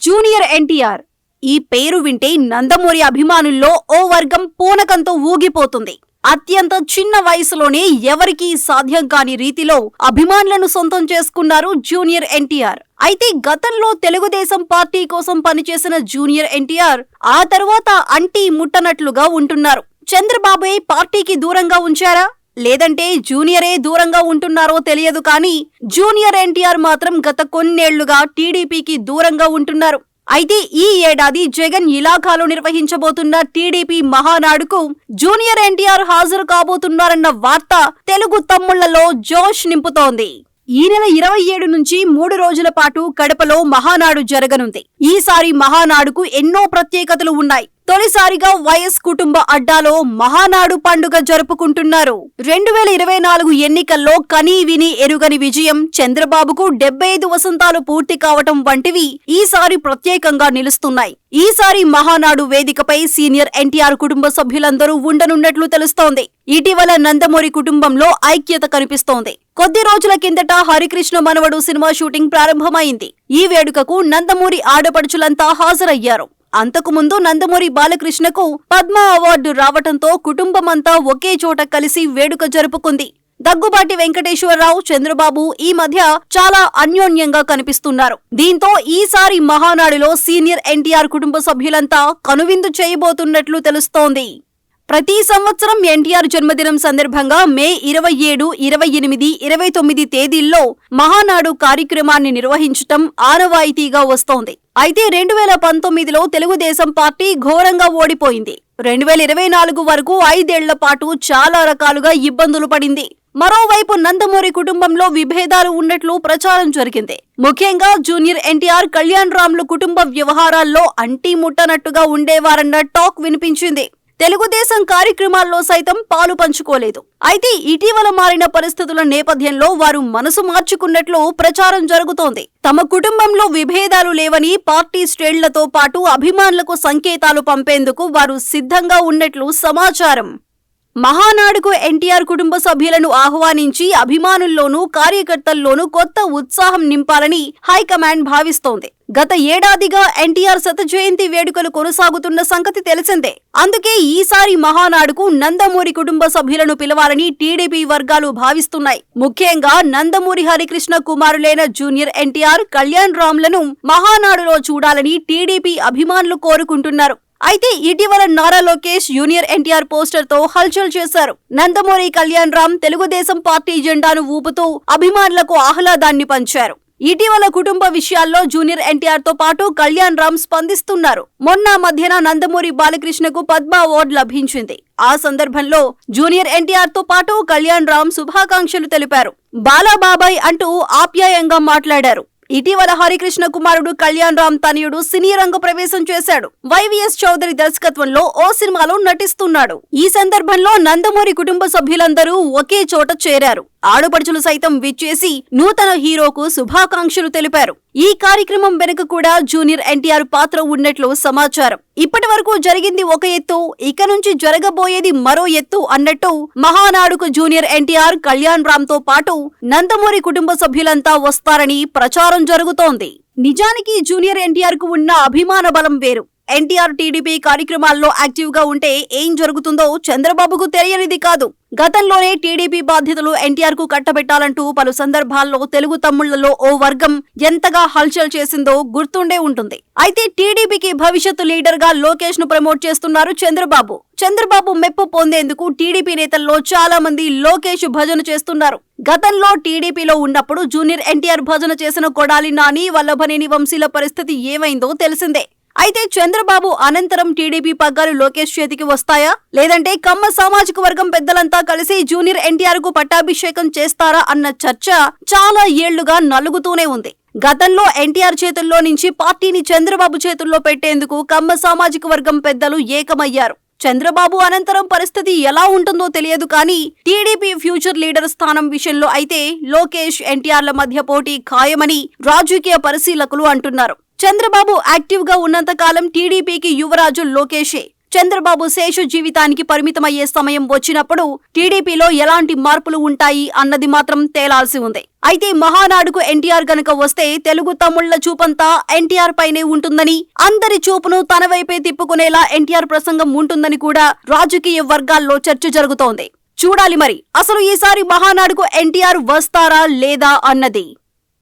Junior NTR. ఈ పేరు వింటే నందమూరి అభిమానుల్లో ఓ వర్గం పూనకంతో ఊగిపోతుంది. అత్యంత చిన్న వయసులోనే ఎవరికీ సాధ్యం కాని రీతిలో అభిమానులను సొంతం చేసుకున్నారు జూనియర్ ఎన్టీఆర్. అయితే గతంలో తెలుగుదేశం పార్టీ కోసం పనిచేసిన జూనియర్ ఎన్టీఆర్ ఆ తర్వాత అంటీ ముట్టనట్లుగా ఉంటున్నారు. చంద్రబాబే పార్టీకి దూరంగా ఉంచారా, లేదంటే జూనియరే దూరంగా ఉంటున్నారో తెలియదు కానీ జూనియర్ ఎన్టీఆర్ మాత్రం గత కొన్నేళ్లుగా టీడీపీకి దూరంగా ఉంటున్నారు. అయితే ఈ ఏడాది జగన్ ఇలాఖాలో నిర్వహించబోతున్న టీడీపీ మహానాడుకు జూనియర్ ఎన్టీఆర్ హాజరు కాబోతున్నారన్న వార్త తెలుగు తమ్ముళ్లలో జోష్ నింపుతోంది. ఈ నెల 27 నుంచి 3 రోజుల పాటు కడపలో మహానాడు జరగనుంది. ఈసారి మహానాడుకు ఎన్నో ప్రత్యేకతలు ఉన్నాయి. తొలిసారిగా వైఎస్ కుటుంబ అడ్డాలో మహానాడు పండుగ జరుపుకుంటున్నారు. 2024 ఎన్నికల్లో కనీ విని ఎరుగని విజయం, చంద్రబాబుకు 75 వసంతాలు పూర్తి కావటం వంటివి ఈసారి ప్రత్యేకంగా నిలుస్తున్నాయి. ఈసారి మహానాడు వేదికపై సీనియర్ ఎన్టీఆర్ కుటుంబ సభ్యులందరూ ఉండనున్నట్లు తెలుస్తోంది. ఇటీవల నందమూరి కుటుంబంలో ఐక్యత కనిపిస్తోంది. కొద్ది రోజుల కిందట హరికృష్ణ మనవడు సినిమా షూటింగ్ ప్రారంభమైంది. ఈ వేడుకకు నందమూరి ఆడపడుచులంతా హాజరయ్యారు. అంతకుముందు నందమూరి బాలకృష్ణకు పద్మ అవార్డు రావటంతో కుటుంబమంతా ఒకే చోట కలిసి వేడుక జరుపుకుంది. దగ్గుబాటి వెంకటేశ్వరరావు, చంద్రబాబు ఈ మధ్య చాలా అన్యోన్యంగా కనిపిస్తున్నారు. దీంతో ఈసారి మహానాడులో సీనియర్ ఎన్టీఆర్ కుటుంబ సభ్యులంతా కనువిందు చేయబోతున్నట్లు తెలుస్తోంది. ప్రతి సంవత్సరం ఎన్టీఆర్ జన్మదినం సందర్భంగా మే 27, 28, 29 తేదీల్లో మహానాడు కార్యక్రమాన్ని నిర్వహించటం ఆనవాయితీగా వస్తోంది. అయితే 2019లో తెలుగుదేశం పార్టీ ఘోరంగా ఓడిపోయింది. 2024 వరకు 5 ఏళ్ల పాటు చాలా రకాలుగా ఇబ్బందులు పడింది. మరోవైపు నందమూరి కుటుంబంలో విభేదాలు ఉన్నట్లు ప్రచారం జరిగింది. ముఖ్యంగా జూనియర్ ఎన్టీఆర్, కళ్యాణ్ రామ్లు కుటుంబ వ్యవహారాల్లో అంటీ ముట్టనట్టుగా ఉండేవారన్న టాక్ వినిపించింది. తెలుగుదేశం కార్యక్రమాల్లో సైతం పాలు పంచుకోలేదు. అయితే ఇటీవల మారిన పరిస్థితుల నేపథ్యంలో వారు మనసు మార్చుకున్నట్లు ప్రచారం జరుగుతోంది. తమ కుటుంబంలో విభేదాలు లేవని పార్టీ శ్రేణులతో పాటు అభిమానులకు సంకేతాలు పంపేందుకు వారు సిద్ధంగా ఉన్నట్లు సమాచారం. మహానాడుకు ఎన్టీఆర్ కుటుంబ సభ్యులను ఆహ్వానించి అభిమానుల్లోనూ కార్యకర్తల్లోనూ కొత్త ఉత్సాహం నింపాలని హైకమాండ్ భావిస్తోంది. గత ఏడాదిగా ఎన్టీఆర్ శత జయంతి వేడుకలు కొనసాగుతున్న సంగతి తెలిసిందే. అందుకే ఈసారి మహానాడుకు నందమూరి కుటుంబ సభ్యులను పిలవాలని టీడీపీ వర్గాలు భావిస్తున్నాయి. ముఖ్యంగా నందమూరి హరికృష్ణ కుమారులైన జూనియర్ ఎన్టీఆర్, కళ్యాణ్ రామ్లను మహానాడులో చూడాలని టీడీపీ అభిమానులు కోరుకుంటున్నారు. అయితే ఇటీవల నారా లోకేష్ జూనియర్ ఎన్టీఆర్ పోస్టర్ తో హల్చల్ చేశారు. నందమూరి కళ్యాణ్ రామ్ తెలుగుదేశం పార్టీ జెండాను ఊపుతూ అభిమానులకు ఆహ్లాదాన్ని పంచారు. ఇటీవల కుటుంబ విషయాల్లో జూనియర్ ఎన్టీఆర్ తో పాటు కళ్యాణ్ రామ్ స్పందిస్తున్నారు. మొన్న మధ్యన నందమూరి బాలకృష్ణకు పద్మ అవార్డు లభించింది. ఆ సందర్భంలో జూనియర్ ఎన్టీఆర్ తో పాటు కళ్యాణ్ రామ్ శుభాకాంక్షలు తెలిపారు. బాలాబాబాయ్ అంటూ ఆప్యాయంగా మాట్లాడారు. ఇటీవల హరికృష్ణ కుమారుడు కళ్యాణ్ రామ్ తనయుడు సినీ రంగ ప్రవేశం చేశాడు. వైవిఎస్ చౌదరి దర్శకత్వంలో ఓ సినిమాలో నటిస్తున్నాడు. ఈ సందర్భంలో నందమూరి కుటుంబ సభ్యులందరూ ఒకే చోట చేరారు. ఆడపడుచులు సైతం విచ్చేసి నూతన హీరోకు శుభాకాంక్షలు తెలిపారు. ఈ కార్యక్రమం వెనుక కూడా జూనియర్ ఎన్టీఆర్ పాత్ర ఉన్నట్లు సమాచారం. ఇప్పటి వరకు జరిగింది ఒక ఎత్తు, ఇక నుంచి జరగబోయేది మరో ఎత్తు అన్నట్టు మహానాడుకు జూనియర్ ఎన్టీఆర్, కళ్యాణ్ రామ్ తో పాటు నందమూరి కుటుంబ సభ్యులంతా వస్తారని ప్రచారం జరుగుతోంది. నిజానికి జూనియర్ ఎన్టీఆర్ కు ఉన్న అభిమాన బలం వేరు. ఎన్టీఆర్ టీడీపీ కార్యక్రమాల్లో యాక్టివ్ గా ఉంటే ఏం జరుగుతుందో చంద్రబాబుకు తెలియనిది కాదు. గతంలోనే టీడీపీ బాధ్యతలు ఎన్టీఆర్ కు కట్టబెట్టాలంటూ పలు సందర్భాల్లో తెలుగు తమ్ముళ్లలో ఓ వర్గం ఎంతగా హల్చల్ చేసిందో గుర్తుండే ఉంటుంది. అయితే టీడీపీకి భవిష్యత్తు లీడర్ గా లోకేష్ ను ప్రమోట్ చేస్తున్నారు చంద్రబాబు. చంద్రబాబు మెప్పు పొందేందుకు టీడీపీ నేతల్లో చాలా మంది లోకేష్ భజన చేస్తున్నారు. గతంలో టీడీపీలో ఉన్నప్పుడు జూనియర్ ఎన్టీఆర్ భజన చేసిన కొడాలి నాని, వల్లభనేని వంశీల పరిస్థితి ఏమైందో తెలిసిందే. అయితే చంద్రబాబు అనంతరం టీడీపీ పగ్గాలు లోకేష్ చేతికి వస్తాయా, లేదంటే కమ్మ సామాజిక వర్గం పెద్దలంతా కలిసి జూనియర్ ఎన్టీఆర్ కు పట్టాభిషేకం చేస్తారా అన్న చర్చ చాలా ఏళ్లుగా నలుగుతూనే ఉంది. గతంలో ఎన్టీఆర్ చేతుల్లో నుంచి పార్టీని చంద్రబాబు చేతుల్లో పెట్టేందుకు కమ్మ సామాజిక వర్గం పెద్దలు ఏకమయ్యారు. చంద్రబాబు అనంతరం పరిస్థితి ఎలా ఉంటుందో తెలియదు కానీ టీడీపీ ఫ్యూచర్ లీడర్ స్థానం విషయంలో అయితే లోకేష్, ఎన్టీఆర్ల మధ్య పోటీ ఖాయమని రాజకీయ పరిశీలకులు అంటున్నారు. చంద్రబాబు యాక్టివ్ గా ఉన్నంత కాలం టీడీపీకి యువరాజు లోకేషే. చంద్రబాబు శేషు జీవితానికి పరిమితమయ్యే సమయం వచ్చినప్పుడు టీడీపీలో ఎలాంటి మార్పులు ఉంటాయి అన్నది మాత్రం తేలాల్సి ఉంది. అయితే మహానాడుకు ఎన్టీఆర్ గనక వస్తే తెలుగు తమ్ముళ్ల చూపంతా ఎన్టీఆర్ పైనే ఉంటుందని, అందరి చూపును తన వైపే తిప్పుకునేలా ఎన్టీఆర్ ప్రసంగం ఉంటుందని కూడా రాజకీయ వర్గాల్లో చర్చ జరుగుతోంది. చూడాలి మరి అసలు ఈసారి మహానాడుకు ఎన్టీఆర్ వస్తారా లేదా అన్నది.